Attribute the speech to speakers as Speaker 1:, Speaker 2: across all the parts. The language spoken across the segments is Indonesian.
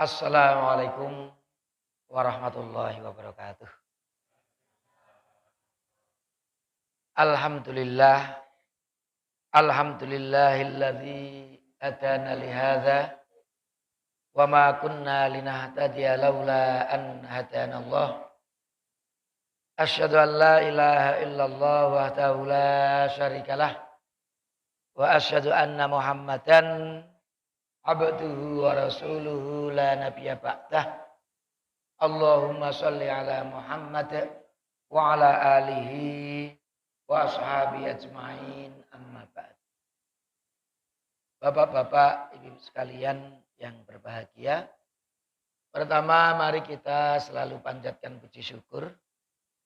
Speaker 1: Assalamualaikum warahmatullahi wabarakatuh. Alhamdulillah, alhamdulillahilladzi hadana li hadza wa ma kunna linahtadiya laula an hadanallah. Asyhadu an la ilaha illallah wahdahu la syarikalah wa asyhadu anna Muhammadan abduhu wa rasuluhu la nabiyya ba'dah. Allahumma sholli ala Muhammad wa ala alihi wa ashabi ajmain, amma ba'd. Bapak-bapak, ibu sekalian yang berbahagia, pertama mari kita selalu panjatkan puji syukur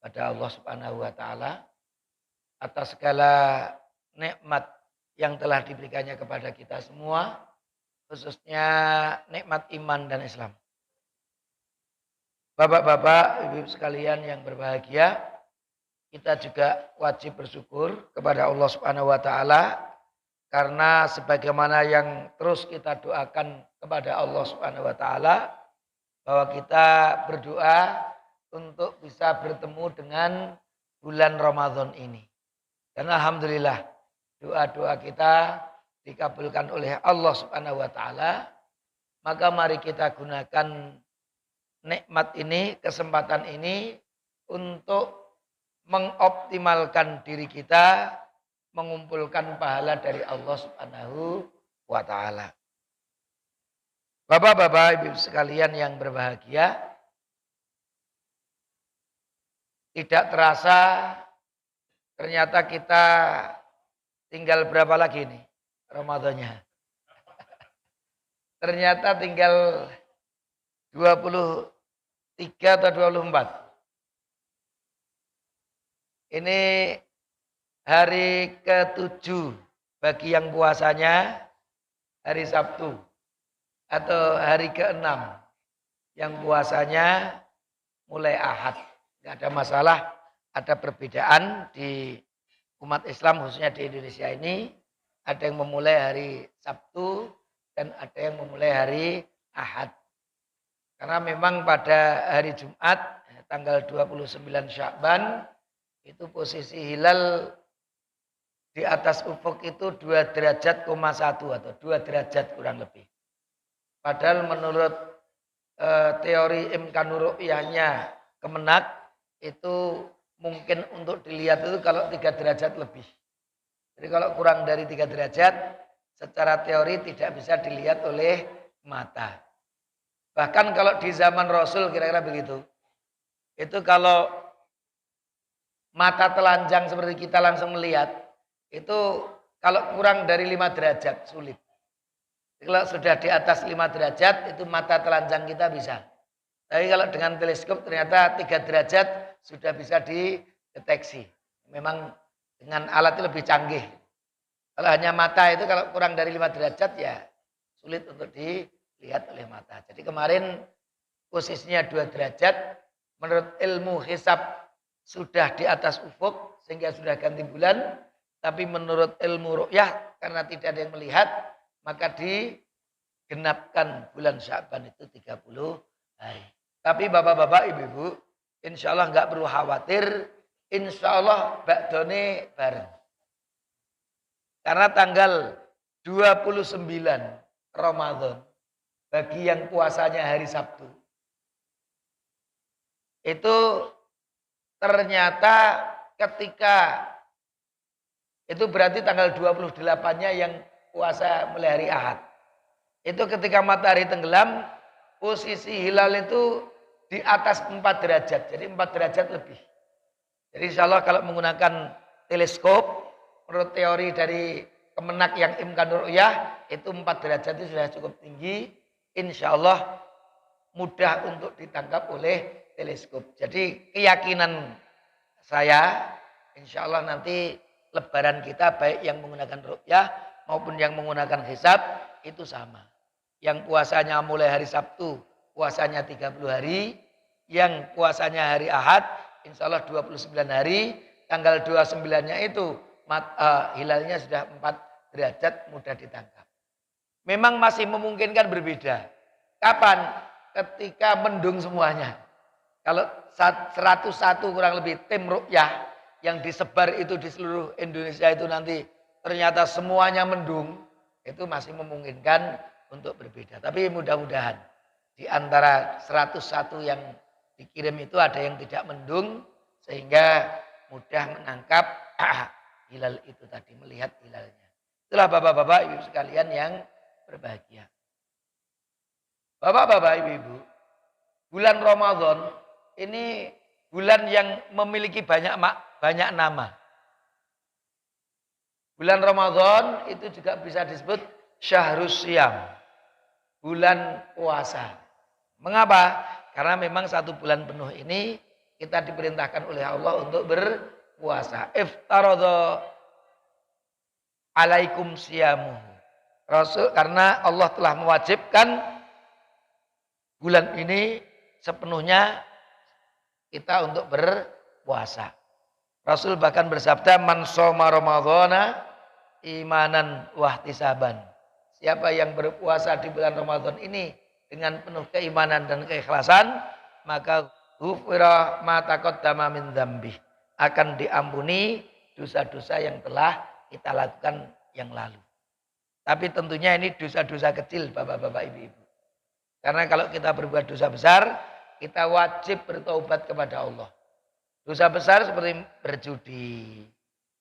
Speaker 1: pada Allah Subhanahu wa taala atas segala nikmat yang telah diberikannya kepada kita semua, khususnya nikmat iman dan Islam. Bapak-bapak, ibu sekalian yang berbahagia, kita juga wajib bersyukur kepada Allah Subhanahu wa taala karena sebagaimana yang terus kita doakan kepada Allah Subhanahu wa taala bahwa kita berdoa untuk bisa bertemu dengan bulan Ramadan ini. Dan alhamdulillah doa-doa kita dikabulkan oleh Allah Subhanahu wa taala. Maka mari kita gunakan nikmat ini, kesempatan ini untuk mengoptimalkan diri kita, mengumpulkan pahala dari Allah Subhanahu wa taala. Bapak-bapak, ibu sekalian yang berbahagia, tidak terasa ternyata kita tinggal berapa lagi nih Ramadannya. Ternyata tinggal 23 atau 24. Ini hari ke-7 bagi yang puasanya hari Sabtu. Atau hari ke-6 yang puasanya mulai Ahad. Tidak ada masalah, ada perbedaan di umat Islam khususnya di Indonesia ini. Ada yang memulai hari Sabtu dan ada yang memulai hari Ahad. Karena memang pada hari Jumat tanggal 29 Sya'ban itu posisi hilal di atas ufuk itu 2 derajat, 1 atau 2 derajat kurang lebih. Padahal menurut teori imkanur ru'yahnya Kemenak itu mungkin untuk dilihat itu kalau 3 derajat lebih. Jadi kalau kurang dari 3 derajat secara teori tidak bisa dilihat oleh mata. Bahkan kalau di zaman Rasul kira-kira begitu. Itu kalau mata telanjang seperti kita langsung melihat, itu kalau kurang dari 5 derajat sulit. Kalau sudah di atas 5 derajat itu mata telanjang kita bisa. Tapi kalau dengan teleskop ternyata 3 derajat sudah bisa dideteksi. Memang dengan alat itu lebih canggih. Kalau hanya mata itu kalau kurang dari 5 derajat ya sulit untuk dilihat oleh mata. Jadi kemarin posisinya 2 derajat, menurut ilmu hisab sudah di atas ufuk sehingga sudah ganti bulan. Tapi menurut ilmu ru'yah karena tidak ada yang melihat, maka digenapkan bulan Sya'ban itu 30 hari. Tapi bapak-bapak, ibu-ibu, insya Allah nggak perlu khawatir. Insya Allah bakdone bareng. Karena tanggal 29 Ramadan bagi yang puasanya hari Sabtu itu ternyata ketika itu berarti tanggal 28-nya yang puasa mulai hari Ahad. Itu ketika matahari tenggelam, posisi hilal itu di atas 4 derajat. Jadi 4 derajat lebih. Jadi insya Allah kalau menggunakan teleskop, menurut teori dari Kemenak yang imkanur ru'yah, itu 4 derajat itu sudah cukup tinggi. Insya Allah mudah untuk ditangkap oleh teleskop. Jadi keyakinan saya, insya Allah nanti lebaran kita baik yang menggunakan ru'yah maupun yang menggunakan hisab itu sama. Yang puasanya mulai hari Sabtu, puasanya 30 hari. Yang puasanya hari Ahad, insya Allah 29 hari. Tanggal 29-nya itu hilalnya sudah 4 derajat mudah ditangkap. Memang masih memungkinkan berbeda. Kapan? ketika mendung semuanya. Kalau 101 kurang lebih tim ruqyah yang disebar itu di seluruh Indonesia itu nanti ternyata semuanya mendung, itu masih memungkinkan untuk berbeda. Tapi mudah-mudahan di antara 101 yang dikirim itu ada yang tidak mendung sehingga mudah menangkap hilal itu tadi, melihat hilalnya. Itulah bapak-bapak, ibu sekalian yang berbahagia. Bapak-bapak, ibu-ibu, bulan Ramadan ini bulan yang memiliki banyak nama. Bulan Ramadan itu juga bisa disebut Syahrus Syam, bulan puasa. Mengapa? Karena memang satu bulan penuh ini kita diperintahkan oleh Allah untuk berpuasa. Iftaradha alaikum siyamuhu. Rasul, karena Allah telah mewajibkan bulan ini sepenuhnya kita untuk berpuasa. Rasul bahkan bersabda, man shoma ramadhana imanan wahtisaban. Siapa yang berpuasa di bulan Ramadan ini dengan penuh keimanan dan keikhlasan, maka ghufira ma taqaddama min dzambi, akan diampuni dosa-dosa yang telah kita lakukan yang lalu. Tapi tentunya ini dosa-dosa kecil, bapak-bapak, ibu-ibu. Karena kalau kita berbuat dosa besar, kita wajib bertaubat kepada Allah. Dosa besar seperti berjudi,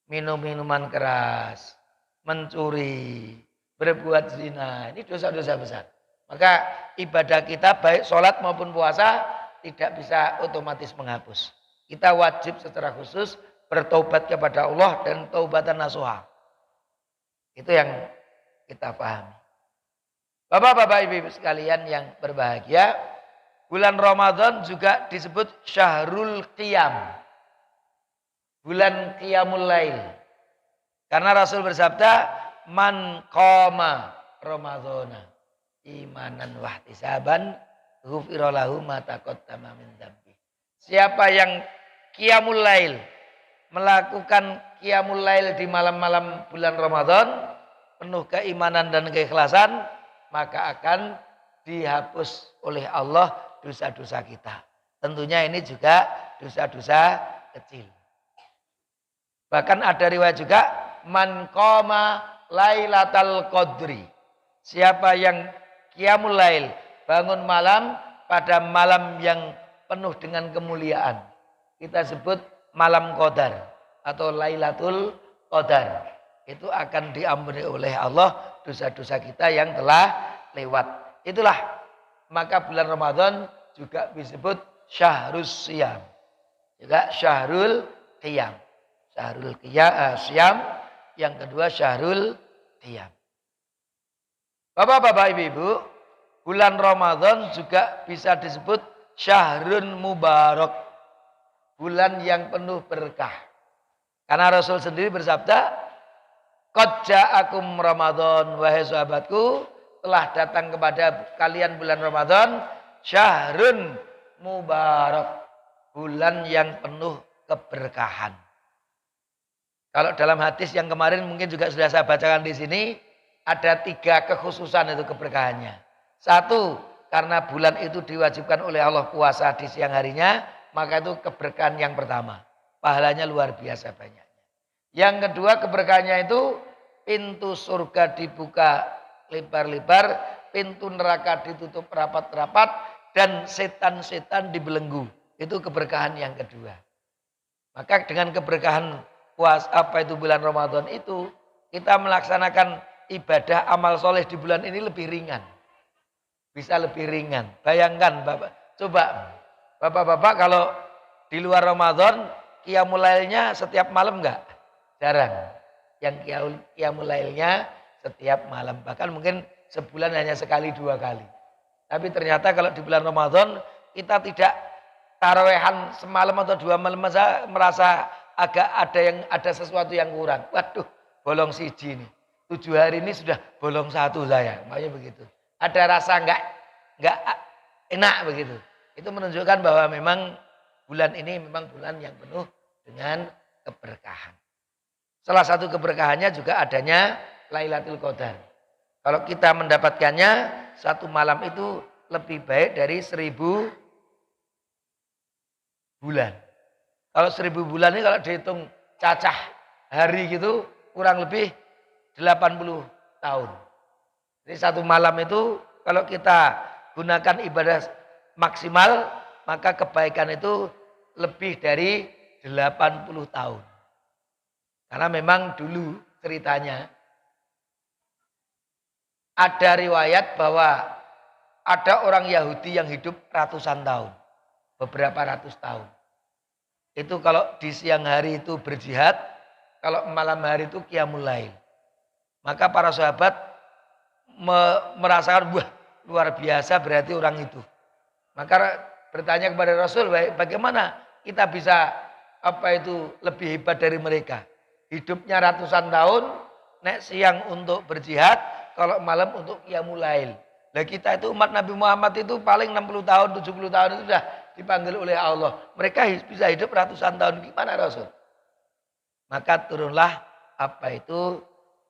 Speaker 1: minum minuman keras, mencuri, berbuat zina. Ini dosa-dosa besar. Maka ibadah kita baik sholat maupun puasa tidak bisa otomatis menghapus. Kita wajib secara khusus bertaubat kepada Allah dan taubatan nasuha. Itu yang kita pahami. Bapak-bapak, ibu-ibu sekalian yang berbahagia, bulan Ramadan juga disebut Syahrul Qiyam, bulan Qiyamul Lail. Karena Rasul bersabda, man qama Ramadhana imanan wahtisaban ghufira lahu ma taqaddama min dzambi. Siapa yang Qiyamul Lail, melakukan Qiyamul Lail di malam-malam bulan Ramadan penuh keimanan dan keikhlasan, maka akan dihapus oleh Allah dosa-dosa kita. Tentunya ini juga dosa-dosa kecil. Bahkan ada riwayat juga, man qama lailatal qadri. Siapa yang qiyamul lail, bangun malam pada malam yang penuh dengan kemuliaan. Kita sebut malam qadar atau lailatul qadar. Itu akan diampuni oleh Allah dosa-dosa kita yang telah lewat. Itulah maka bulan Ramadan juga disebut Syahrus Syam. Juga Syahrul Qiyam. Syahrul Syam, yang kedua Syahrul Qiyam. Bapak-bapak, ibu-ibu, bulan Ramadan juga bisa disebut Syahrun Mubarak, bulan yang penuh berkah. Karena Rasul sendiri bersabda, qad ja'akum Ramadan, wahai sahabatku, telah datang kepada kalian bulan Ramadan, Syahrun Mubarak, bulan yang penuh keberkahan. Kalau dalam hadis yang kemarin mungkin juga sudah saya bacakan di sini, ada 3 kekhususan itu keberkahannya. 1, karena bulan itu diwajibkan oleh Allah puasa di siang harinya, maka itu keberkahan yang pertama. Pahalanya luar biasa banyaknya. Yang kedua, keberkahannya itu pintu surga dibuka lebar-lebar, pintu neraka ditutup rapat-rapat, dan setan-setan dibelenggu. Itu keberkahan yang kedua. Maka dengan keberkahan itu bulan Ramadan itu, kita melaksanakan ibadah amal soleh di bulan ini lebih ringan. Bisa lebih ringan. Bayangkan Bapak, coba Bapak-bapak kalau di luar Ramadan qiyamul lailnya setiap malam enggak? Jarang. Yang qiyamul lailnya setiap malam. Bahkan mungkin sebulan hanya sekali 2 kali. Tapi ternyata kalau di bulan Ramadan kita tidak tarawehan semalam atau 2 malam saja merasa agak ada sesuatu yang kurang. Waduh, bolong siji nih. 7 hari ini sudah bolong 1 saya. Makanya begitu. Ada rasa enggak enak begitu. Itu menunjukkan bahwa memang bulan ini memang bulan yang penuh dengan keberkahan. Salah satu keberkahannya juga adanya Lailatul Qadar. Kalau kita mendapatkannya, 1 malam itu lebih baik dari 1000 bulan. Kalau 1000 bulan ini kalau dihitung cacah hari gitu kurang lebih 80 tahun. Jadi satu malam itu kalau kita gunakan ibadah maksimal, maka kebaikan itu lebih dari 80 tahun. Karena memang dulu ceritanya ada riwayat bahwa ada orang Yahudi yang hidup ratusan tahun. Beberapa ratus tahun. Itu kalau di siang hari itu berjihad, kalau malam hari itu qiyamul lail. Maka para sahabat merasakan, wah luar biasa berarti orang itu. Maka bertanya kepada Rasul, bagaimana kita bisa lebih hebat dari mereka. Hidupnya ratusan tahun, nek siang untuk berjihad, kalau malam untuk qiyamul lail. Nah kita itu umat Nabi Muhammad itu paling 60 tahun, 70 tahun itu sudah dipanggil oleh Allah. Mereka bisa hidup ratusan tahun. Gimana Rasul? Maka turunlah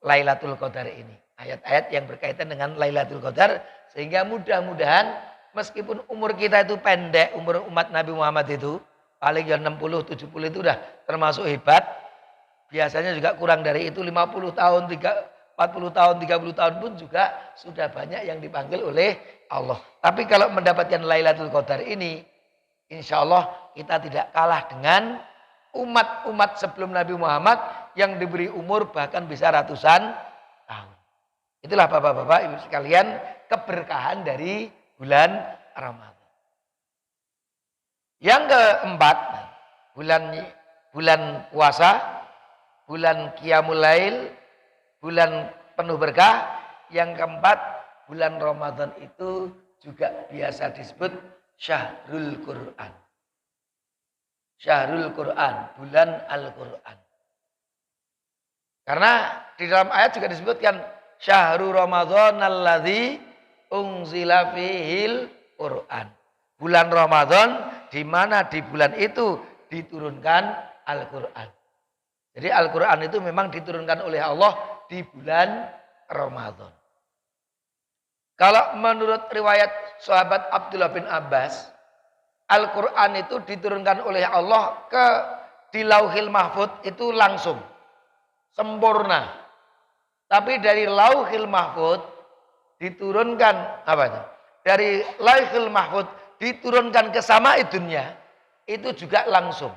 Speaker 1: Lailatul Qadar ini. Ayat-ayat yang berkaitan dengan Lailatul Qadar. Sehingga mudah-mudahan meskipun umur kita itu pendek, umur umat Nabi Muhammad itu paling 60, 70 itu udah termasuk hebat. Biasanya juga kurang dari itu 50 tahun, 40 tahun, 30 tahun pun juga sudah banyak yang dipanggil oleh Allah. Tapi kalau mendapatkan Lailatul Qadar ini, insya Allah kita tidak kalah dengan umat-umat sebelum Nabi Muhammad yang diberi umur bahkan bisa ratusan tahun. Itulah bapak-bapak, ibu sekalian, keberkahan dari bulan Ramadan. Yang keempat, bulan puasa, bulan qiyamul lail, bulan penuh berkah. Yang keempat, bulan Ramadan itu juga biasa disebut Syahrul Quran. Syahrul Quran, bulan Al-Quran. Karena di dalam ayat juga disebutkan Syahrul Ramadan alladzi unzila fihil Quran. Bulan Ramadan di mana di bulan itu diturunkan Al-Quran. Jadi Al-Quran itu memang diturunkan oleh Allah di bulan Ramadan. Kalau menurut riwayat sahabat Abdullah bin Abbas, Al-Quran itu diturunkan oleh Allah di Lauhil Mahfud itu langsung sempurna. Tapi dari Lauhil Mahfud diturunkan dari Lauhil Mahfud diturunkan ke Sama'id Dunya itu juga langsung.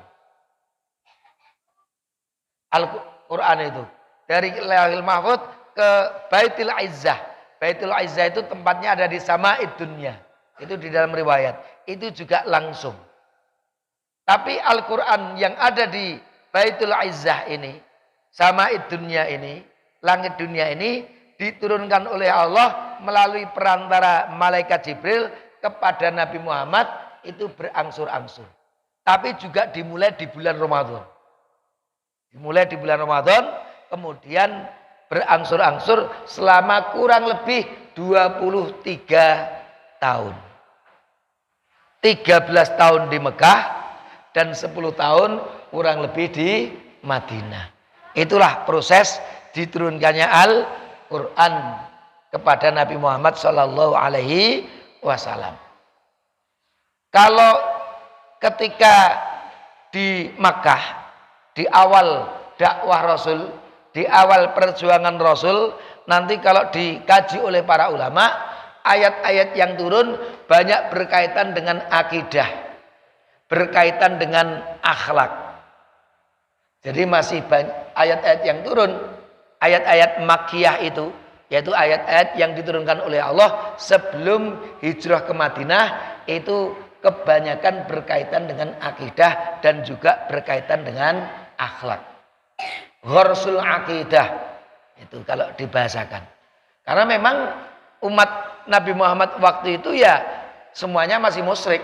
Speaker 1: Al-Quran itu dari Lauhil Mahfud ke Baitul Izzah. Baitul Izzah itu tempatnya ada di Sama'id Dunya. Itu di dalam riwayat. Itu juga langsung. Tapi Al-Quran yang ada di Baitul Izzah ini, Sama'id Dunya ini, langit dunia ini, diturunkan oleh Allah melalui perantara malaikat Jibril kepada Nabi Muhammad itu berangsur-angsur. Tapi juga dimulai di bulan Ramadan. Dimulai di bulan Ramadan, kemudian berangsur-angsur selama kurang lebih 23 tahun. 13 tahun di Mekah dan 10 tahun kurang lebih di Madinah. Itulah proses diturunkannya Al-Quran kepada Nabi Muhammad SAW. Kalau ketika di Makkah, di awal dakwah Rasul, di awal perjuangan Rasul, nanti kalau dikaji oleh para ulama, ayat-ayat yang turun banyak berkaitan dengan akidah, berkaitan dengan akhlak. Jadi masih banyak ayat-ayat yang turun, ayat-ayat Makkiyah itu, yaitu ayat-ayat yang diturunkan oleh Allah sebelum hijrah ke Madinah, itu kebanyakan berkaitan dengan akidah dan juga berkaitan dengan akhlak. Ghorsul akidah itu kalau dibahasakan. Karena memang umat Nabi Muhammad waktu itu ya semuanya masih musyrik.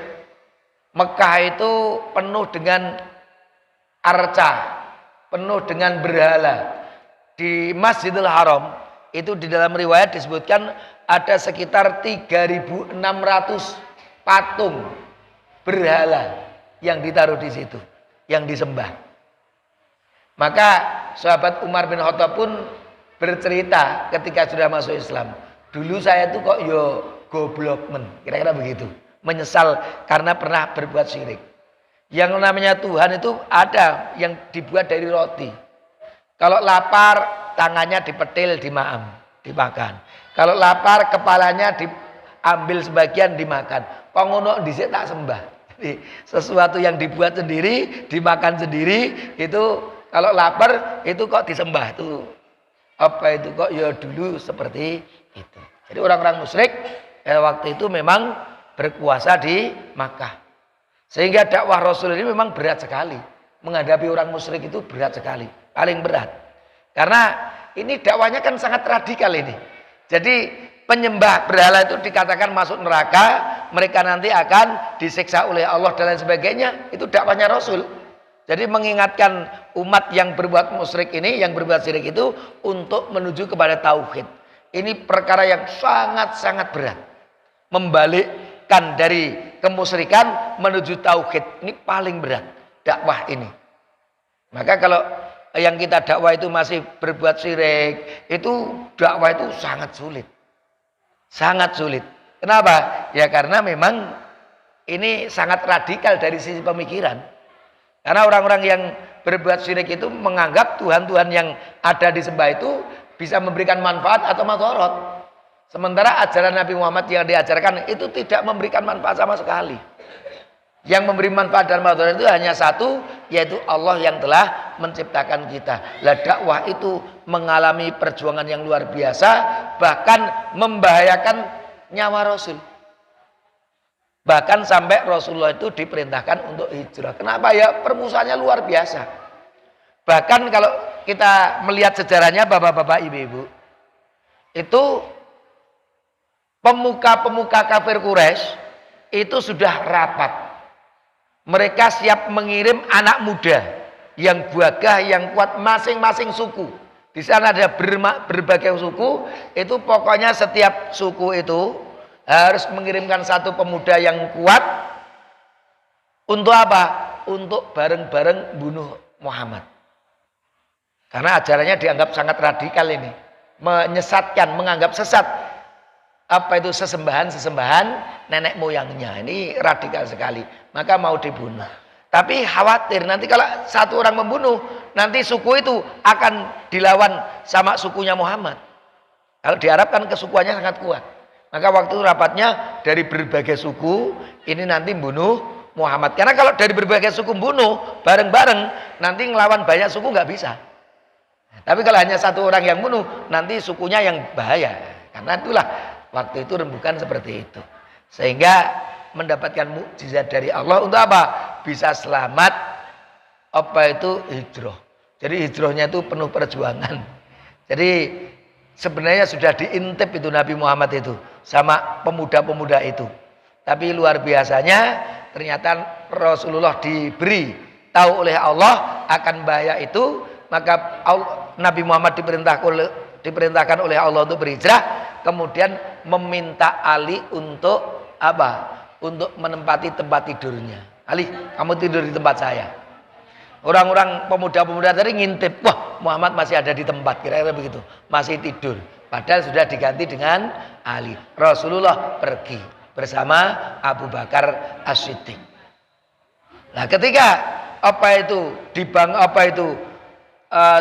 Speaker 1: Mekah itu penuh dengan arca, penuh dengan berhala. Di Masjidil Haram itu di dalam riwayat disebutkan ada sekitar 3.600 patung berhala yang ditaruh di situ, yang disembah. Maka sahabat Umar bin Khattab pun bercerita ketika sudah masuk Islam. Dulu saya tuh kok goblok men. Kira-kira begitu. Menyesal karena pernah berbuat syirik. Yang namanya Tuhan itu ada yang dibuat dari roti. Kalau lapar, tangannya dipetil, dimakan. Kalau lapar, kepalanya diambil sebagian, dimakan. Pengono dhisik tak sembah. Jadi sesuatu yang dibuat sendiri, dimakan sendiri, itu kalau lapar itu kok disembah tuh. Apa itu kok ya dulu seperti itu. Jadi orang-orang musyrik waktu itu memang berkuasa di Makkah. Sehingga dakwah Rasul ini memang berat sekali. Menghadapi orang musyrik itu berat sekali, paling berat. Karena ini dakwahnya kan sangat radikal ini. Jadi penyembah berhala itu dikatakan masuk neraka, mereka nanti akan disiksa oleh Allah dan lain sebagainya. Itu dakwahnya Rasul. Jadi mengingatkan umat yang berbuat musyrik ini, yang berbuat syirik itu untuk menuju kepada tauhid. Ini perkara yang sangat-sangat berat. Membalikkan dari kemusyrikan menuju tauhid. Ini paling berat dakwah ini. Maka kalau yang kita dakwah itu masih berbuat syirik, itu dakwah itu sangat sulit. Sangat sulit. Kenapa? Ya karena memang ini sangat radikal dari sisi pemikiran. Karena orang-orang yang berbuat syirik itu menganggap Tuhan-Tuhan yang ada disembah itu bisa memberikan manfaat atau madharat. Sementara ajaran Nabi Muhammad yang diajarkan itu tidak memberikan manfaat sama sekali. Yang memberi manfaat dan madharat itu hanya satu, yaitu Allah yang telah menciptakan kita. Lah dakwah itu mengalami perjuangan yang luar biasa, bahkan membahayakan nyawa Rasul. Bahkan sampai Rasulullah itu diperintahkan untuk hijrah. Kenapa ya? Permusuhannya luar biasa. Bahkan kalau kita melihat sejarahnya bapak-bapak, ibu-ibu, itu pemuka-pemuka kafir Quraisy itu sudah rapat. Mereka siap mengirim anak muda yang gagah, yang kuat, masing-masing suku. Di sana ada berbagai suku, itu pokoknya setiap suku itu harus mengirimkan satu pemuda yang kuat. Untuk apa? Untuk bareng-bareng bunuh Muhammad. Karena ajarannya dianggap sangat radikal ini. Menyesatkan, menganggap sesat. Apa itu sesembahan nenek moyangnya. Ini radikal sekali. Maka mau dibunuh. Tapi khawatir nanti kalau satu orang membunuh, nanti suku itu akan dilawan sama sukunya Muhammad. Kalau diharapkan kesukuannya sangat kuat. Maka waktu rapatnya dari berbagai suku ini nanti bunuh Muhammad. Karena kalau dari berbagai suku bunuh bareng-bareng nanti ngelawan banyak suku nggak bisa. Tapi kalau hanya satu orang yang bunuh nanti sukunya yang bahaya. Karena itulah waktu itu rembukan seperti itu. Sehingga mendapatkan mukjizat dari Allah untuk apa? Bisa selamat apa itu hijrah. Jadi hijrahnya itu penuh perjuangan. Jadi sebenarnya sudah diintip itu Nabi Muhammad itu sama pemuda-pemuda itu. Tapi luar biasanya ternyata Rasulullah diberi tahu oleh Allah akan bahaya itu, maka Nabi Muhammad diperintahkan oleh Allah untuk berhijrah, kemudian meminta Ali untuk apa? Untuk menempati tempat tidurnya. Ali, kamu tidur di tempat saya. Orang-orang pemuda-pemuda tadi ngintip, wah Muhammad masih ada di tempat, kira-kira begitu, masih tidur. Padahal sudah diganti dengan Ali. Rasulullah pergi bersama Abu Bakar As-Siddiq. Nah, ketika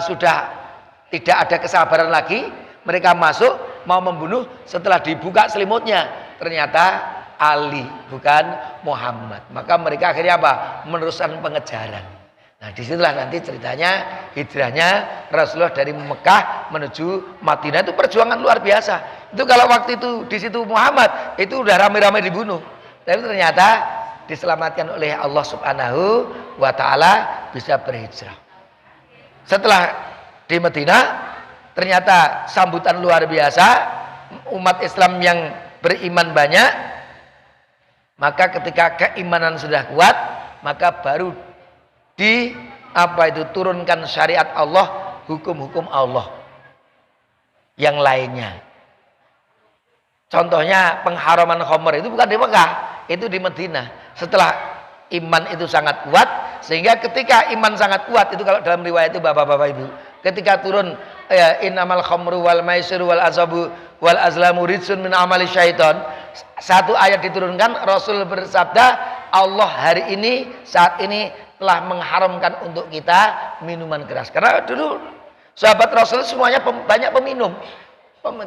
Speaker 1: sudah tidak ada kesabaran lagi, mereka masuk mau membunuh. Setelah dibuka selimutnya, ternyata Ali bukan Muhammad. Maka mereka akhirnya apa? Meneruskan pengejaran. Nah, disitulah nanti ceritanya hijrahnya Rasulullah dari Mekah menuju Madinah. Itu perjuangan luar biasa. Itu kalau waktu itu di situ Muhammad itu udah rame-rame dibunuh. Tapi ternyata diselamatkan oleh Allah Subhanahu wa taala bisa berhijrah. Setelah di Madinah ternyata sambutan luar biasa, umat Islam yang beriman banyak. Maka ketika keimanan sudah kuat, maka baru turunkan syariat Allah, hukum-hukum Allah yang lainnya. Contohnya pengharaman khamr itu bukan di Mekah, itu di Madinah. Setelah iman itu sangat kuat, sehingga ketika iman sangat kuat itu kalau dalam riwayat itu bapak-bapak ibu, ketika turun ya innamal khamru wal maisiru wal azabu wal azlamu rijsun min amali syaiton. Satu ayat diturunkan, Rasul bersabda, Allah hari ini saat ini telah mengharamkan untuk kita minuman keras. Karena dulu sahabat Rasul semuanya banyak peminum,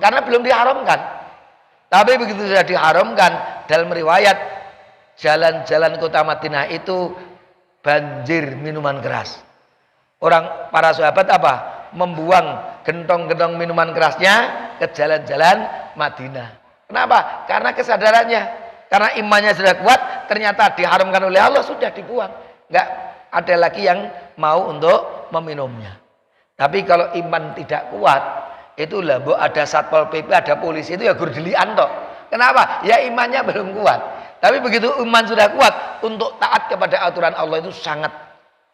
Speaker 1: karena belum diharamkan. Tapi begitu sudah diharamkan, dalam riwayat jalan-jalan kota Madinah itu banjir minuman keras. Para sahabat apa? Membuang gentong-gentong minuman kerasnya ke jalan-jalan Madinah. Kenapa? Karena kesadarannya, karena imannya sudah kuat, ternyata diharamkan oleh Allah, sudah dibuang. Enggak ada lagi yang mau untuk meminumnya. Tapi kalau iman tidak kuat, itu lah ada satpol PP, ada polisi, itu ya gurdilian toh. Kenapa? Ya imannya belum kuat. Tapi begitu iman sudah kuat, untuk taat kepada aturan Allah itu sangat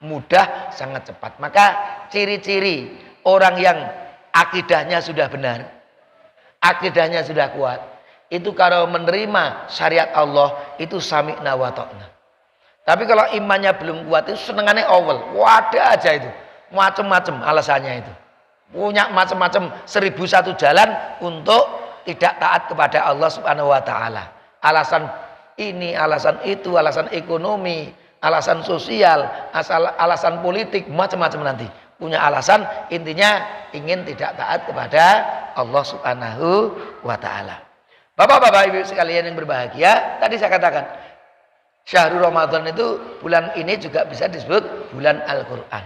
Speaker 1: mudah, sangat cepat. Maka ciri-ciri orang yang akidahnya sudah benar, akidahnya sudah kuat, itu kalau menerima syariat Allah itu sami'na wa ta'na. Tapi kalau imannya belum kuat itu senengannya awal, wadah aja itu, macam-macam alasannya itu, punya macam-macam 1001 jalan untuk tidak taat kepada Allah Subhanahu wa taala. Alasan ini, alasan itu, alasan ekonomi, alasan sosial, alasan politik, macam-macam nanti. Punya alasan, intinya ingin tidak taat kepada Allah Subhanahu wa taala. Bapak-bapak, Ibu sekalian yang berbahagia, tadi saya katakan Syahrul Ramadan itu, bulan ini juga bisa disebut bulan Al-Qur'an.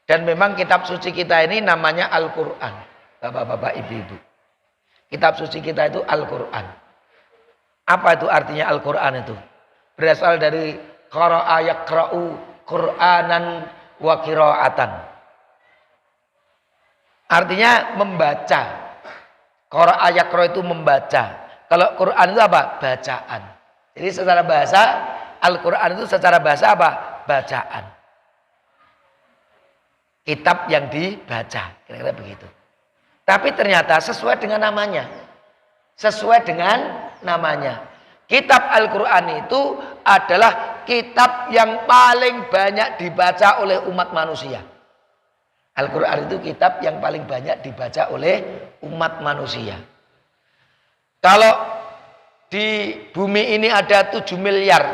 Speaker 1: Dan memang kitab suci kita ini namanya Al-Qur'an. Bapak-bapak, Ibu-ibu. Kitab suci kita itu Al-Qur'an. Apa itu artinya Al-Qur'an itu? Berasal dari qara'a yaqra'u Qur'anan wa qira'atan. Artinya membaca. Qara'a yaqra' itu membaca. Kalau Quran itu apa? Bacaan. Jadi secara bahasa Al-Qur'an itu secara bahasa apa? Bacaan. Kitab yang dibaca, kira-kira begitu. Tapi ternyata sesuai dengan namanya. Sesuai dengan namanya. Kitab Al-Qur'an itu adalah kitab yang paling banyak dibaca oleh umat manusia. Al-Qur'an itu kitab yang paling banyak dibaca oleh umat manusia. Kalau di bumi ini ada 7 miliar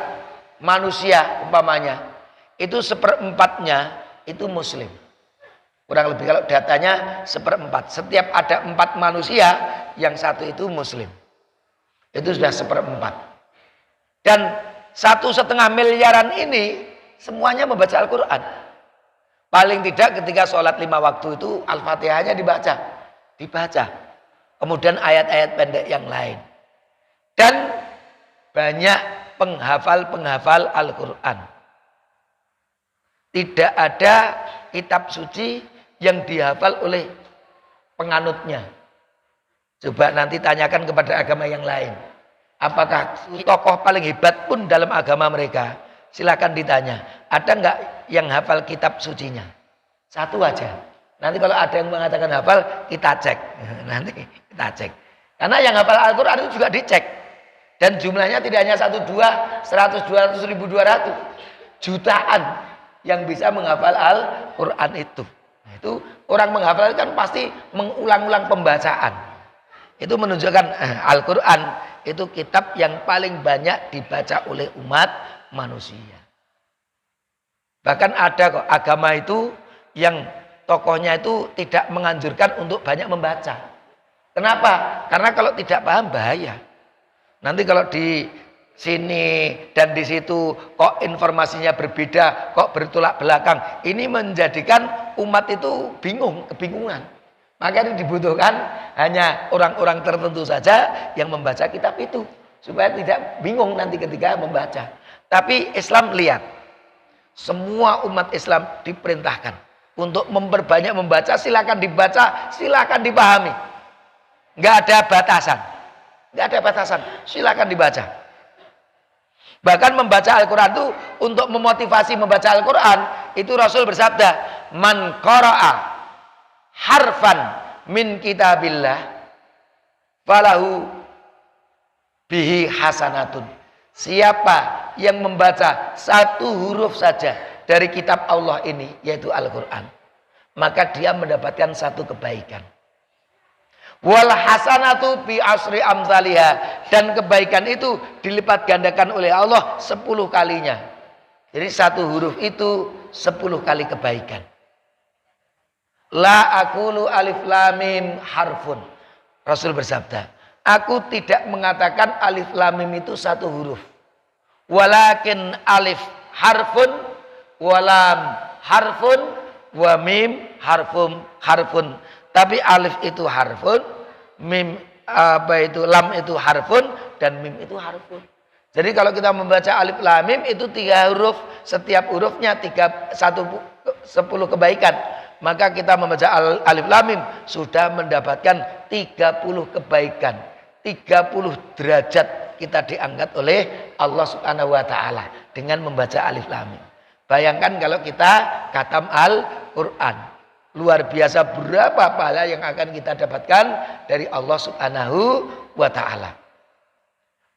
Speaker 1: manusia umpamanya, itu 1/4-nya itu muslim. Kurang lebih kalau datanya 1/4. Setiap ada 4 manusia, yang 1 itu muslim. Itu sudah 1/4. Dan 1,5 miliaran ini semuanya membaca Al-Quran. Paling tidak ketika sholat 5 waktu itu Al-Fatihahnya dibaca. Kemudian ayat-ayat pendek yang lain. Dan banyak penghafal-penghafal Al-Quran. Tidak ada kitab suci yang dihafal oleh penganutnya. Coba nanti tanyakan kepada agama yang lain. Apakah tokoh paling hebat pun dalam agama mereka? Silakan ditanya. Ada enggak yang hafal kitab sucinya? 1 aja. Nanti kalau ada yang mengatakan hafal, kita cek. Nanti kita cek. Karena yang hafal Al-Quran itu juga dicek. Dan jumlahnya tidak hanya 1, 2, 100, 200, 1.200. Jutaan yang bisa menghafal Al-Quran itu. Nah, itu orang menghafal itu kan pasti mengulang-ulang pembacaan. Itu menunjukkan Al-Quran itu kitab yang paling banyak dibaca oleh umat manusia. Bahkan ada kok agama itu yang tokohnya itu tidak menganjurkan untuk banyak membaca. Kenapa? Karena kalau tidak paham bahaya. Nanti kalau di sini dan di situ kok informasinya berbeda, kok bertolak belakang, ini menjadikan umat itu kebingungan. Makanya dibutuhkan hanya orang-orang tertentu saja yang membaca kitab itu, supaya tidak bingung nanti ketika membaca. Tapi Islam lihat, semua umat Islam diperintahkan untuk memperbanyak membaca. Silakan dibaca, silakan dipahami. Nggak ada batasan, nggak ada batasan. Silakan dibaca. Bahkan membaca Al-Quran itu untuk memotivasi membaca Al-Quran, itu Rasul bersabda, man qara'a harfan min kitabillah falahu bihi hasanatun. Siapa yang membaca 1 huruf saja dari kitab Allah ini, yaitu Al-Quran, maka dia mendapatkan satu kebaikan. Wal hasanatu bi asri amsalihha, dan kebaikan itu dilipat gandakan oleh Allah 10 kalinya. Jadi satu huruf itu 10 kali kebaikan. La aqulu alif lam mim harfun. Rasul bersabda, aku tidak mengatakan alif lam mim itu satu huruf. Walakin alif harfun, walam harfun, wa mim harfun. Tapi alif itu harfun, mim lam itu harfun, dan mim itu harfun. Jadi kalau kita membaca alif lam mim itu 3 huruf, setiap hurufnya 10 kebaikan. Maka kita membaca alif lam mim sudah mendapatkan 30 kebaikan. 30 derajat kita diangkat oleh Allah Subhanahu wa taala dengan membaca alif lam mim. Bayangkan kalau kita khatam Al-Qur'an. Luar biasa berapa pahala yang akan kita dapatkan dari Allah Subhanahu wa taala.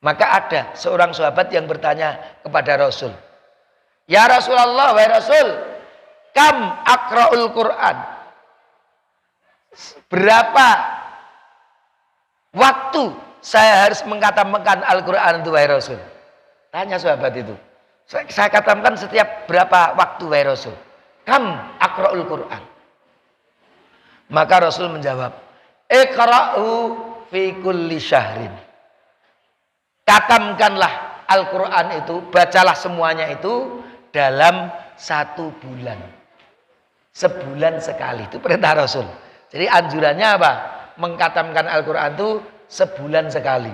Speaker 1: Maka ada seorang sahabat yang bertanya kepada Rasul, "Ya Rasulullah, wahai Rasul, kam aqra'ul Qur'an?" Berapa waktu saya harus mengkatamkan Al-Qur'an itu, wahai Rasul? Tanya sahabat itu. Saya katamkan setiap berapa waktu, wahai Rasul? Kam aqra'ul Qur'an? Maka Rasul menjawab, iqra'u fi kulli syahrin. Katamkanlah Al-Quran itu, bacalah semuanya itu dalam 1 bulan. Sebulan sekali, itu perintah Rasul. Jadi anjurannya apa? Mengkatamkan Al-Quran itu sebulan sekali.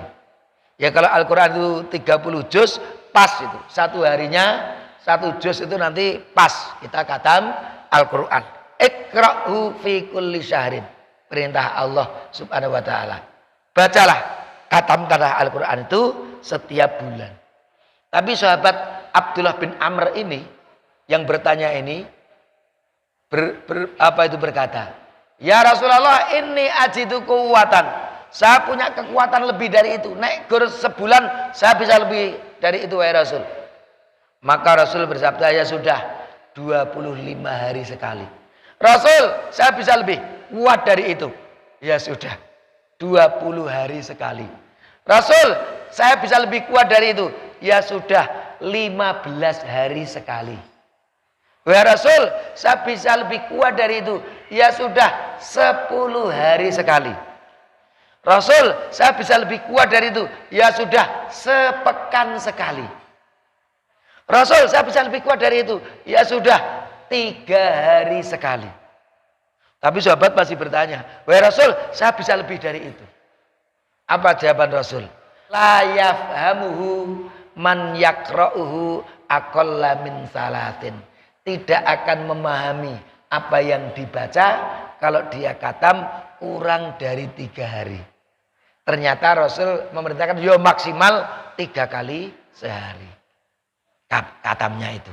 Speaker 1: Ya kalau Al-Quran itu 30 juz, pas itu. 1 harinya 1 juz itu nanti pas kita katam Al-Quran. Iqra'u fi kulli syahrin. Perintah Allah Subhanahu wa taala. Bacalah, katamkanlah Al-Qur'an itu setiap bulan. Tapi sahabat Abdullah bin Amr ini yang bertanya ini berkata, "Ya Rasulullah, ini ajidu quwwatan." Saya punya kekuatan lebih dari itu. Nek gur sebulan saya bisa lebih dari itu, wahai Rasul. Maka Rasul bersabda, "Ya sudah, 25 hari sekali." Rasul, saya bisa lebih kuat dari itu. Ya sudah, 20 hari sekali. Rasul, saya bisa lebih kuat dari itu. Ya sudah, 15 hari sekali. Wahai Rasul, saya bisa lebih kuat dari itu. Ya sudah, 10 hari sekali. Rasul, saya bisa lebih kuat dari itu. Ya sudah, sepekan sekali. Rasul, saya bisa lebih kuat dari itu. Ya sudah, 3 hari sekali. Tapi sahabat masih bertanya, wahai Rasul, saya bisa lebih dari itu. Apa jawaban Rasul? La yafhamuhu man yakra'uhu aqalla min salatin. Tidak akan memahami apa yang dibaca kalau dia khatam kurang dari 3 hari. Ternyata Rasul memerintahkan maksimal 3 kali sehari khatamnya itu.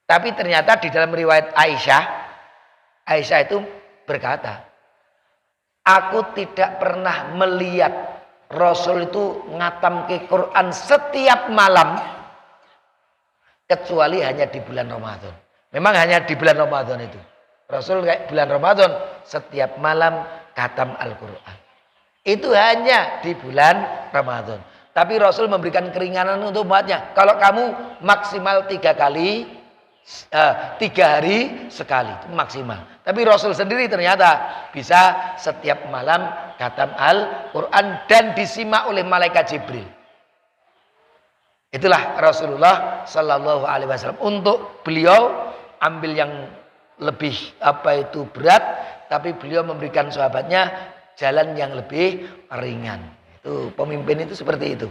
Speaker 1: Tapi ternyata di dalam riwayat Aisyah itu berkata, aku tidak pernah melihat Rasul itu ngatam ke Quran setiap malam kecuali hanya di bulan Ramadan. Memang hanya di bulan Ramadan itu. Rasul kayak bulan Ramadan setiap malam khatam Al-Quran. Itu hanya di bulan Ramadan. Tapi Rasul memberikan keringanan untuk umatnya. Kalau kamu maksimal 3 hari sekali itu maksimal. Tapi Rasul sendiri ternyata bisa setiap malam khatam Al-Quran dan disimak oleh malaikat Jibril. Itulah Rasulullah Sallallahu Alaihi Wasallam. Untuk beliau ambil yang lebih berat, tapi beliau memberikan sahabatnya jalan yang lebih ringan. Itu pemimpin itu seperti itu.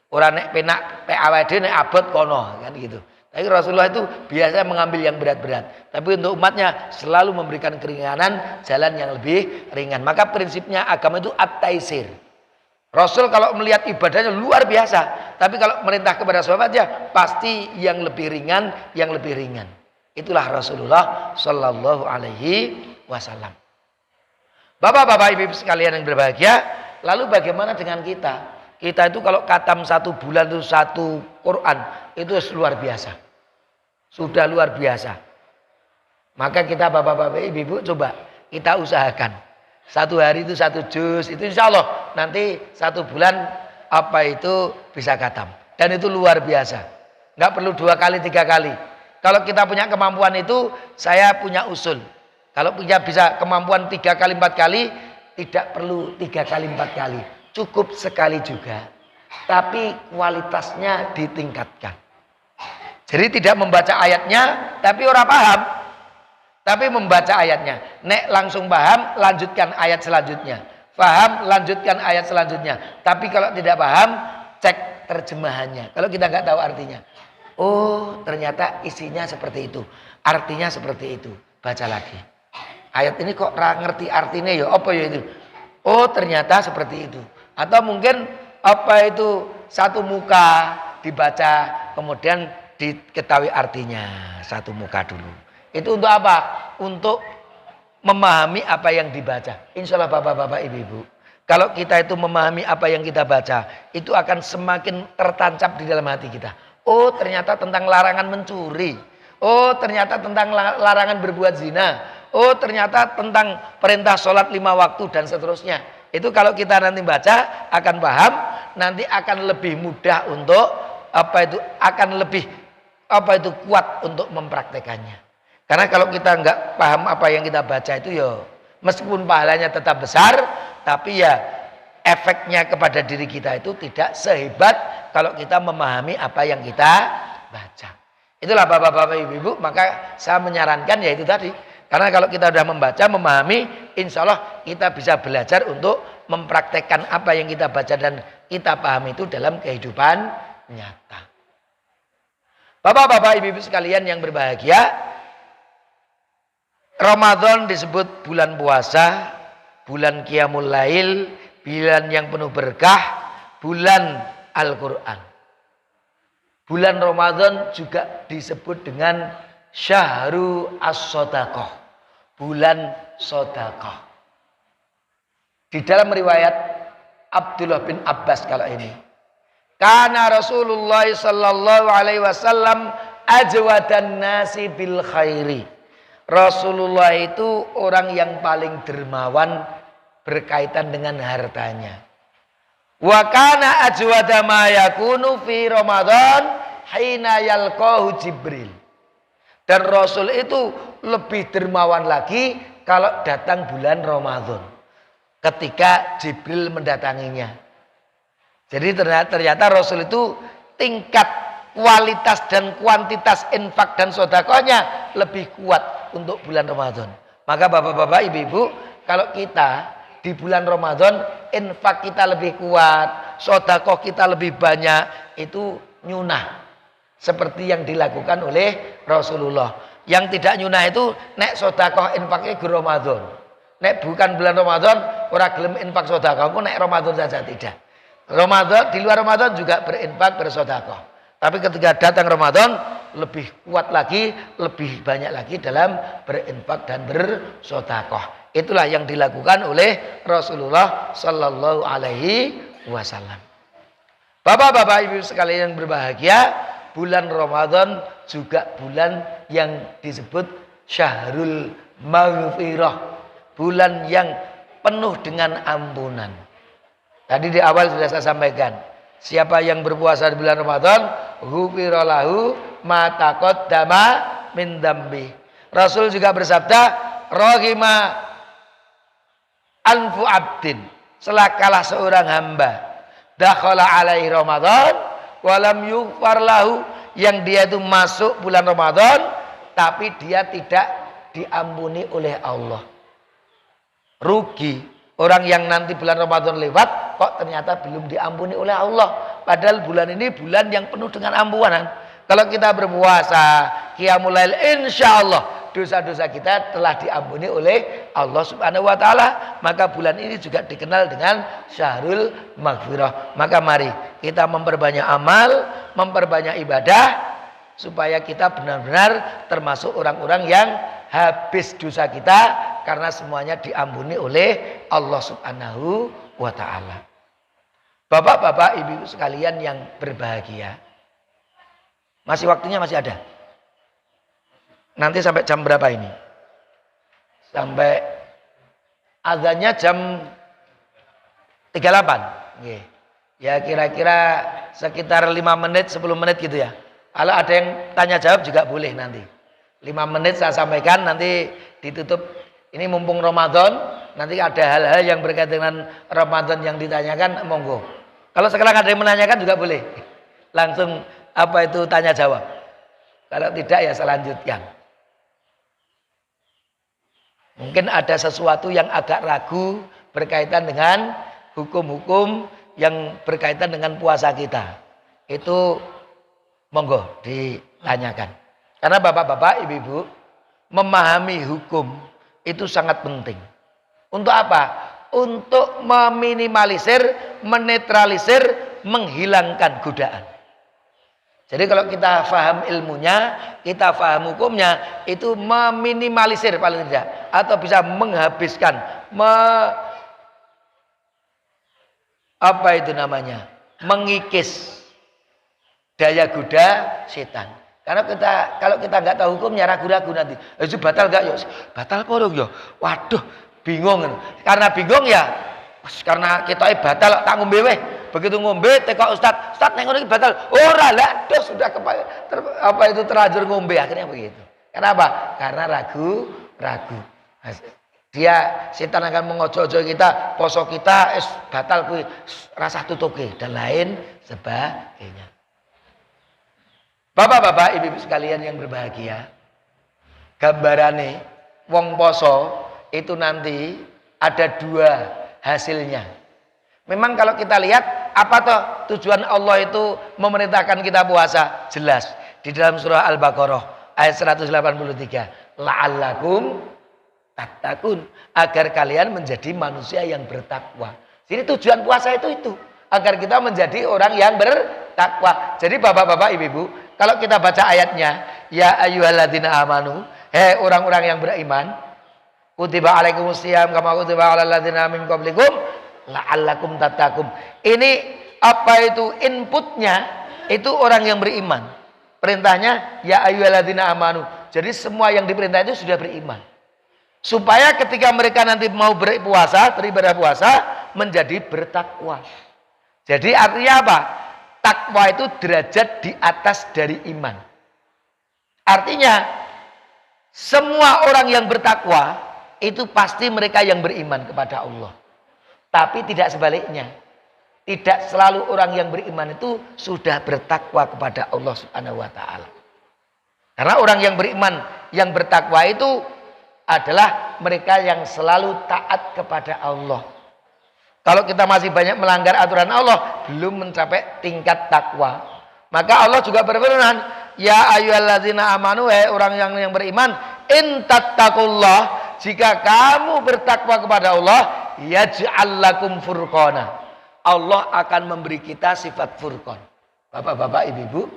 Speaker 1: Orang nek penak PAWD nek abot kono kan gitu. Tapi Rasulullah itu biasa mengambil yang berat-berat. Tapi untuk umatnya selalu memberikan keringanan, jalan yang lebih ringan. Maka prinsipnya agama itu at-taisir. Rasul kalau melihat ibadahnya luar biasa. Tapi kalau merintah kepada sahabatnya pasti yang lebih ringan, yang lebih ringan. Itulah Rasulullah Sallallahu Alaihi Wasallam. Bapak-bapak, ibu-ibu sekalian yang berbahagia. Lalu bagaimana dengan kita? Kita itu kalau khatam 1 bulan itu 1 Quran. Itu luar biasa. Sudah luar biasa. Maka kita bapak-bapak ibu-ibu coba kita usahakan. Satu hari itu 1 juz, itu insya Allah nanti 1 bulan apa itu bisa khatam. Dan itu luar biasa. Nggak perlu 2 kali, 3 kali. Kalau kita punya kemampuan itu, saya punya usul. Kalau punya bisa kemampuan 3 kali, 4 kali, tidak perlu 3 kali, 4 kali. Cukup sekali juga. Tapi kualitasnya ditingkatkan. Jadi tidak membaca ayatnya, tapi orang paham. Tapi membaca ayatnya. Nek langsung paham, lanjutkan ayat selanjutnya. Paham, lanjutkan ayat selanjutnya. Tapi kalau tidak paham, cek terjemahannya. Kalau kita nggak tahu artinya. Oh, ternyata isinya seperti itu. Artinya seperti itu. Baca lagi. Ayat ini kok ngerti artinya ya? Apa ya itu? Oh, ternyata seperti itu. Atau mungkin apa itu 1 muka dibaca, kemudian diketahui artinya 1 muka dulu. Itu untuk apa? Untuk memahami apa yang dibaca. Insya Allah bapak-bapak ibu-ibu. Kalau kita itu memahami apa yang kita baca, itu akan semakin tertancap di dalam hati kita. Oh, ternyata tentang larangan mencuri. Oh, ternyata tentang larangan berbuat zina. Oh, ternyata tentang perintah sholat 5 waktu dan seterusnya. Itu kalau kita nanti baca akan paham, nanti akan lebih mudah untuk akan lebih kuat untuk mempraktekannya. Karena kalau kita nggak paham apa yang kita baca itu ya meskipun pahalanya tetap besar, tapi ya efeknya kepada diri kita itu tidak sehebat kalau kita memahami apa yang kita baca. Itulah bapak-bapak ibu-ibu, maka saya menyarankan ya itu tadi. Karena kalau kita sudah membaca, memahami, insya Allah kita bisa belajar untuk mempraktekkan apa yang kita baca dan kita pahami itu dalam kehidupan nyata. Bapak-bapak ibu-ibu sekalian yang berbahagia, Ramadan disebut bulan puasa, bulan Qiyamul Lail, bulan yang penuh berkah, bulan Al-Quran. Bulan Ramadan juga disebut dengan Syahru As-Sodaqah, bulan Sodaqah. Di dalam riwayat Abdullah bin Abbas kalau ini, karena Rasulullah sallallahu alaihi wasallam ajwadan nasi bil khairi. Rasulullah itu orang yang paling dermawan berkaitan dengan hartanya. Wa kana ajwada ma yakunu fi Ramadan hina yalqahu Jibril. Dan Rasul itu lebih dermawan lagi kalau datang bulan Ramadan, ketika Jibril mendatanginya. Jadi ternyata Rasul itu tingkat kualitas dan kuantitas infak dan sodakohnya lebih kuat untuk bulan Ramadan. Maka bapak-bapak ibu-ibu, kalau kita di bulan Ramadan infak kita lebih kuat, sodakoh kita lebih banyak, itu nyunah seperti yang dilakukan oleh Rasulullah. Yang tidak nyunah itu nek sodakoh infaknya ke Ramadan, nek bukan bulan Ramadan orang gelem infak sodakoh, nek Ramadan saja tidak. Ramadan, di luar Ramadan juga berinfak bersodakoh. Tapi ketika datang Ramadan lebih kuat lagi, lebih banyak lagi dalam berinfak dan bersodakoh. Itulah yang dilakukan oleh Rasulullah Sallallahu Alaihi Wasallam. Bapak-bapak ibu sekalian yang berbahagia, bulan Ramadan juga bulan yang disebut Syahrul Maghfirah, bulan yang penuh dengan ampunan. Tadi di awal sudah saya sampaikan, siapa yang berpuasa di bulan Ramadan, ghufira lahu ma taqaddama min dzambi. Rasul juga bersabda, rahima anfu abdin, selakalah seorang hamba dakhala alaihi Ramadan walam yughfar lahu, yang dia itu masuk bulan Ramadan tapi dia tidak diampuni oleh Allah. Rugi orang yang nanti bulan Ramadan lewat kok ternyata belum diampuni oleh Allah. Padahal bulan ini bulan yang penuh dengan ampunan. Kalau kita berpuasa, qiyamul lail, insya Allah dosa-dosa kita telah diampuni oleh Allah Subhanahu wa taala. Maka bulan ini juga dikenal dengan Syahrul Maghfirah. Maka mari kita memperbanyak amal, memperbanyak ibadah supaya kita benar-benar termasuk orang-orang yang habis dosa kita karena semuanya diampuni oleh Allah Subhanahu wa taala. Bapak-bapak, ibu sekalian yang berbahagia, masih waktunya masih ada. Nanti sampai jam berapa ini? sampai azannya jam 38. Nggih. Ya kira-kira sekitar 5 menit 10 menit gitu ya. Kalau ada yang tanya jawab juga boleh nanti. 5 menit saya sampaikan, nanti ditutup. Ini mumpung Ramadan, nanti ada hal-hal yang berkaitan dengan Ramadan yang ditanyakan, monggo. Kalau sekarang ada yang menanyakan juga boleh. Langsung apa itu tanya jawab. Kalau tidak ya saya lanjutkan. Mungkin ada sesuatu yang agak ragu berkaitan dengan hukum-hukum yang berkaitan dengan puasa kita. Itu monggo ditanyakan. Karena bapak-bapak, ibu-ibu, memahami hukum itu sangat penting. Untuk apa? Untuk meminimalisir, menetralisir, menghilangkan godaan. Jadi kalau kita paham ilmunya, kita paham hukumnya, itu meminimalisir paling tidak. Atau bisa menghabiskan, apa itu namanya? Mengikis daya goda setan. Karena kalau kita nggak tahu hukumnya, ragu-ragu nanti. Itu batal nggak? Yuk, batal porong yo. Waduh, bingung. Karena bingung ya, karena kita batal tak ngombe weh. Begitu ngombe, teka Ustaz nengok ini batal. Ora lah, sudah terlanjur ngombe, akhirnya begitu. Kenapa? Karena ragu. Dia setan akan mengojo-ojo kita, poso kita batal kuwi, rasa tutuke dan lain sebagainya. Bapak-bapak, ibu-ibu sekalian yang berbahagia, gambarane wong poso itu nanti ada 2 hasilnya. Memang kalau kita lihat apa toh tujuan Allah itu memerintahkan kita puasa? Jelas di dalam surah Al-Baqarah ayat 183. La'allakum tattaqun, agar kalian menjadi manusia yang bertakwa. Jadi tujuan puasa itu agar kita menjadi orang yang bertakwa. Jadi bapak-bapak, ibu-ibu, kalau kita baca ayatnya, ya ayyuhalladzina amanu, hei orang-orang yang beriman, kutiba alaikumusiyam kama kutiba alal ladzina min qablikum la'allakum tattaqun. Ini apa itu inputnya? Itu orang yang beriman. Perintahnya ya ayyuhalladzina amanu. Jadi semua yang diperintah itu sudah beriman. Supaya ketika mereka nanti mau beribadah puasa menjadi bertakwa. Jadi artinya apa? Takwa itu derajat di atas dari iman. Artinya semua orang yang bertakwa itu pasti mereka yang beriman kepada Allah. Tapi tidak sebaliknya. Tidak selalu orang yang beriman itu sudah bertakwa kepada Allah Subhanahu wa taala. Karena orang yang beriman, yang bertakwa itu adalah mereka yang selalu taat kepada Allah. Kalau kita masih banyak melanggar aturan Allah, belum mencapai tingkat takwa. Maka Allah juga berfirman, ya ayyuhalladzina amanu, orang yang beriman, in tattaqullah, jika kamu bertakwa kepada Allah, yaj'al lakum furqana, Allah akan memberi kita sifat furqan. Bapak-bapak, ibu-ibu,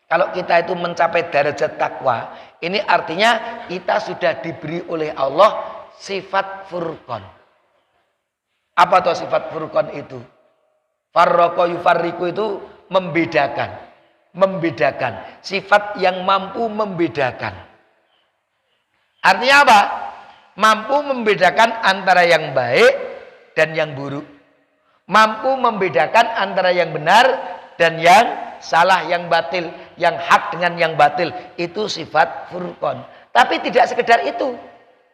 Speaker 1: kalau kita itu mencapai derajat takwa, ini artinya kita sudah diberi oleh Allah sifat furqan. Apa tuh sifat furqan itu? Farraqa yufarriqu itu membedakan, sifat yang mampu membedakan. Artinya apa? Mampu membedakan antara yang baik dan yang buruk. Mampu membedakan antara yang benar dan yang salah, yang batil, yang hak dengan yang batil. Itu sifat furqan. Tapi tidak sekedar itu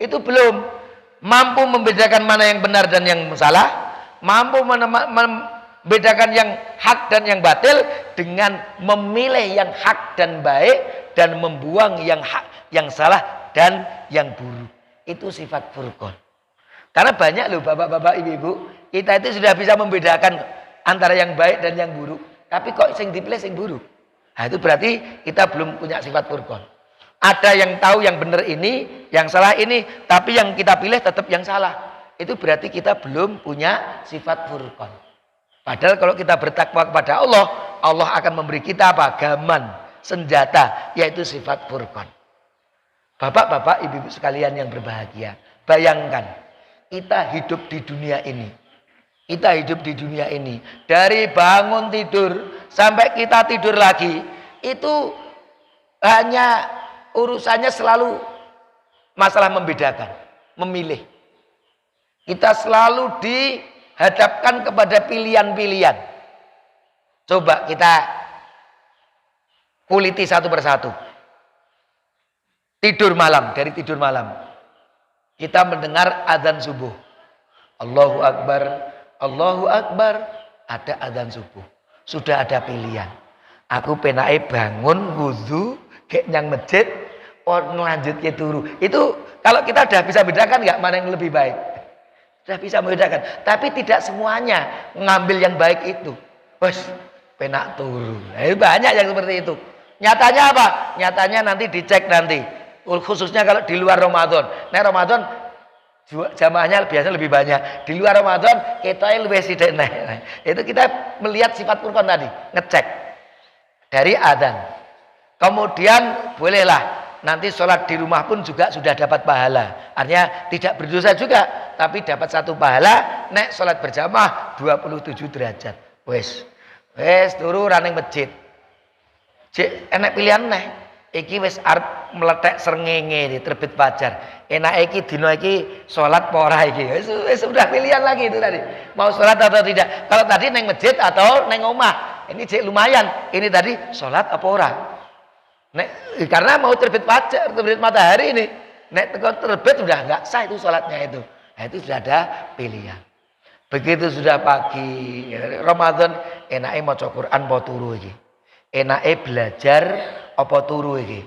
Speaker 1: belum. Mampu membedakan mana yang benar dan yang salah, mampu membedakan yang hak dan yang batil dengan memilih yang hak dan baik dan membuang yang hak, yang salah dan yang buruk. Itu sifat furqan. Karena banyak loh bapak-bapak, ibu-ibu, kita itu sudah bisa membedakan antara yang baik dan yang buruk. Tapi kok sing dipilih sing buruk. Nah, itu berarti kita belum punya sifat furqan. Ada yang tahu yang benar ini, yang salah ini, tapi yang kita pilih tetap yang salah. Itu berarti kita belum punya sifat furqan. Padahal kalau kita bertakwa kepada Allah, Allah akan memberi kita apa? Gaman, senjata, yaitu sifat furqan. Bapak-bapak, ibu-ibu sekalian yang berbahagia, bayangkan kita hidup di dunia ini. Kita hidup di dunia ini. Dari bangun tidur sampai kita tidur lagi. Itu hanya urusannya selalu masalah membedakan. memilih. Kita selalu dihadapkan kepada pilihan-pilihan. Coba kita kuliti satu persatu. Tidur malam, dari tidur malam. Kita mendengar adzan subuh. Allahu Akbar, Allahu Akbar. Ada adzan subuh. Sudah ada pilihan. Aku penake bangun, wudu, kayak nyang masjid, lanjut ke turu. Itu kalau kita sudah bisa bedakan nggak mana yang lebih baik? Sudah bisa membedakan. Tapi tidak semuanya mengambil yang baik itu. Wes, penak turu. Nah, banyak yang seperti itu. Nyatanya apa? Nyatanya nanti dicek nanti. Khususnya kalau di luar Ramadan. Nah, Ramadan jamaahnya biasanya lebih banyak. Di luar Ramadan kita lebih sidik. Nah, itu kita melihat sifat Furqan tadi, ngecek dari adzan. Kemudian bolehlah nanti sholat di rumah pun juga sudah dapat pahala. Artinya tidak berdosa juga, tapi dapat satu pahala. Nek sholat berjamaah 27 derajat. Wes turu raning masjid. Cek enak pilihan nih. Iki wis arep meletek srengenge terbit fajar. Enak iki dina iki salat apa ora iki. Wis sudah pilihan lagi itu tadi. Mau salat atau tidak. Kalau tadi neng masjid atau neng omah. Ini cek lumayan. Ini tadi salat apa ora. Nek karena mau terbit fajar, terbit matahari ini. Nek terbit sudah enggak sah itu salatnya itu. Nah, itu sudah ada pilihan. Begitu sudah pagi Ramadan enake maca Quran apa turu iki. Enake belajar apa turu ini,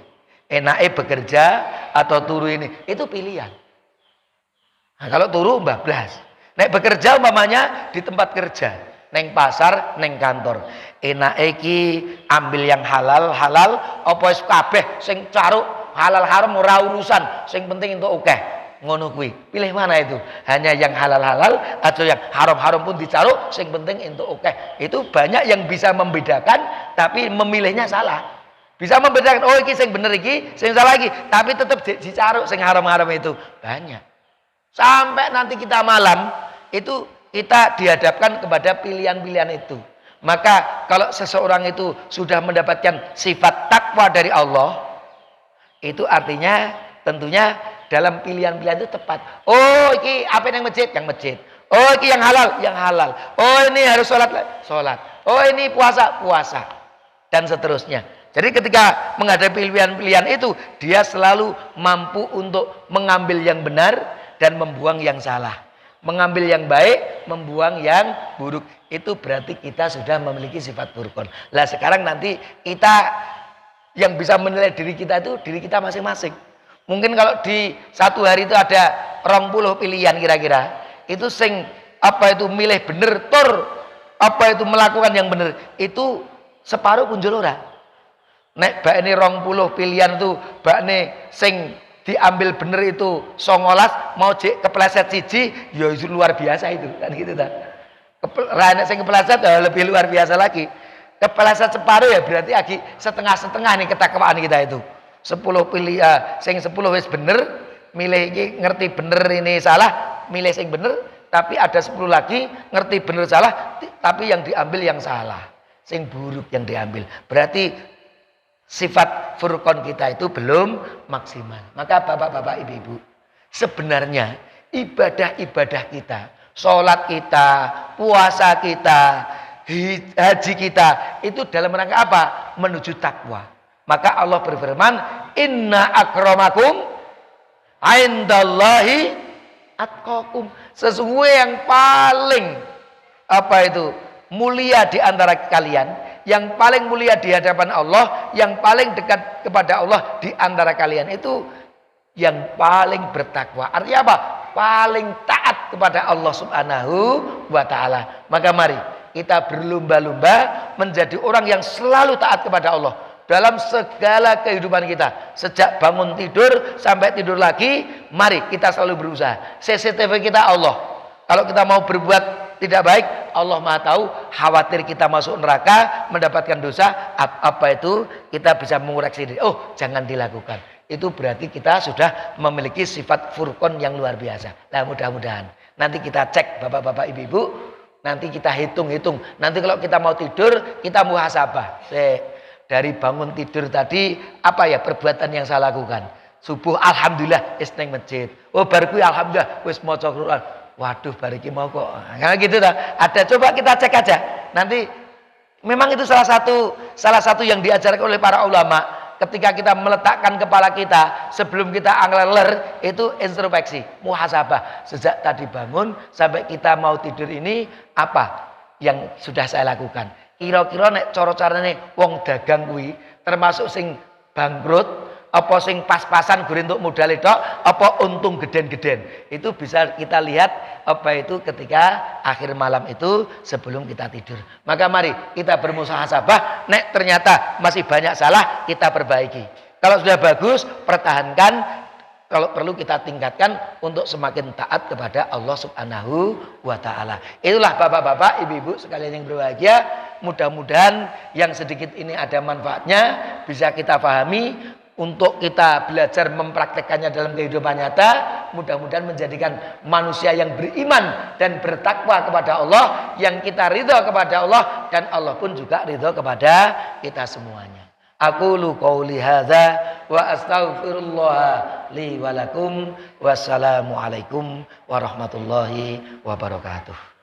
Speaker 1: enake bekerja atau turu ini, itu pilihan. Nah, kalau turu bablas, nek bekerja umpamanya di tempat kerja, neng pasar, neng kantor, enake iki ambil yang halal, apa wis kabeh sing caruk halal haram ora urusan, sing penting entuk akeh. Ngono kuwi. Pilih mana itu? Hanya yang halal atau yang haram pun dicaruk, sing penting entuk akeh. Itu banyak yang bisa membedakan, tapi memilihnya salah. Bisa membedakan, oh iki sing bener iki, sing salah iki, tapi tetap dicaruk sing haram-haram itu. Banyak. Sampai nanti kita malam, itu kita dihadapkan kepada pilihan-pilihan itu. Maka kalau seseorang itu sudah mendapatkan sifat takwa dari Allah, itu artinya tentunya dalam pilihan-pilihan itu tepat. Oh iki apa yang masjid? Yang masjid. Oh iki yang halal? Yang halal. Oh ini harus sholat? Sholat. Oh ini puasa? Puasa. Dan seterusnya. Jadi ketika menghadapi pilihan-pilihan itu, dia selalu mampu untuk mengambil yang benar dan membuang yang salah. Mengambil yang baik, membuang yang buruk. Itu berarti kita sudah memiliki sifat Furqan. Lah sekarang nanti kita yang bisa menilai diri kita itu diri kita masing-masing. Mungkin kalau di satu hari itu ada 20 pilihan kira-kira. Itu sing apa itu milih bener tur, apa itu melakukan yang bener. Itu separuh pun ora. Nek bakne 20 pilihan itu bakne sing diambil bener itu 19 mau jek kepleset siji ya itu luar biasa itu kan gitu ta. Nek sing kepleset ya lebih luar biasa lagi. Kepleset separuh ya berarti lagi setengah-setengah nih ketakwaan kita itu. 10 pilih sing 10 wis bener, milih iki ngerti bener ini salah, milih sing bener, tapi ada 10 lagi ngerti bener salah tapi yang diambil yang salah. Sing buruk yang diambil. Berarti sifat Furqan kita itu belum maksimal. Maka bapak-bapak, ibu-ibu, sebenarnya ibadah-ibadah kita, sholat kita, puasa kita, haji kita, itu dalam rangka apa? Menuju takwa. Maka Allah berfirman, inna akramakum indallahi atqakum. Sesungguhnya yang paling apa itu? Mulia di antara kalian, yang paling mulia di hadapan Allah, yang paling dekat kepada Allah di antara kalian itu yang paling bertakwa. Artinya apa? Paling taat kepada Allah Subhanahu wa taala. Maka mari kita berlomba-lomba menjadi orang yang selalu taat kepada Allah dalam segala kehidupan kita. Sejak bangun tidur sampai tidur lagi, mari kita selalu berusaha. CCTV kita Allah. Kalau kita mau berbuat tidak baik, Allah Maha tahu. Khawatir kita masuk neraka, mendapatkan dosa, apa itu kita bisa mengoreksi diri. Oh, jangan dilakukan. Itu berarti kita sudah memiliki sifat Furqan yang luar biasa. Nah, mudah-mudahan nanti kita cek bapak-bapak, ibu-ibu, nanti kita hitung-hitung. Nanti kalau kita mau tidur, kita muhasabah. Dari bangun tidur tadi, apa ya perbuatan yang saya lakukan? subuh alhamdulillah wis ning masjid. Oh bar kuwi alhamdulillah wis maca Quran. Waduh bar iki mau kok. Nah gitu dah. Ada coba kita cek aja. Nanti memang itu salah satu yang diajarkan oleh para ulama. Ketika kita meletakkan kepala kita sebelum kita angler itu introspeksi, muhasabah. Sejak tadi bangun sampai kita mau tidur ini apa yang sudah saya lakukan? Kira-kira nek cara carane wong dagang kuwi termasuk sing bangkrut apa sing pas-pasan gure untuk modal itu apa untung geden-geden. Itu bisa kita lihat apa itu ketika akhir malam itu sebelum kita tidur. Maka mari kita bermuhasabah, nek ternyata masih banyak salah kita perbaiki. Kalau sudah bagus pertahankan, kalau perlu kita tingkatkan untuk semakin taat kepada Allah Subhanahu wa taala. Itulah bapak-bapak, ibu-ibu sekalian yang berbahagia, mudah-mudahan yang sedikit ini ada manfaatnya, bisa kita pahami untuk kita belajar mempraktekannya dalam kehidupan nyata. Mudah-mudahan menjadikan manusia yang beriman dan bertakwa kepada Allah, yang kita ridho kepada Allah dan Allah pun juga ridho kepada kita semuanya. Aqulu qouli hadza wa astaghfirullah li wa lakum. Wassalamu alaikum warahmatullahi wabarakatuh.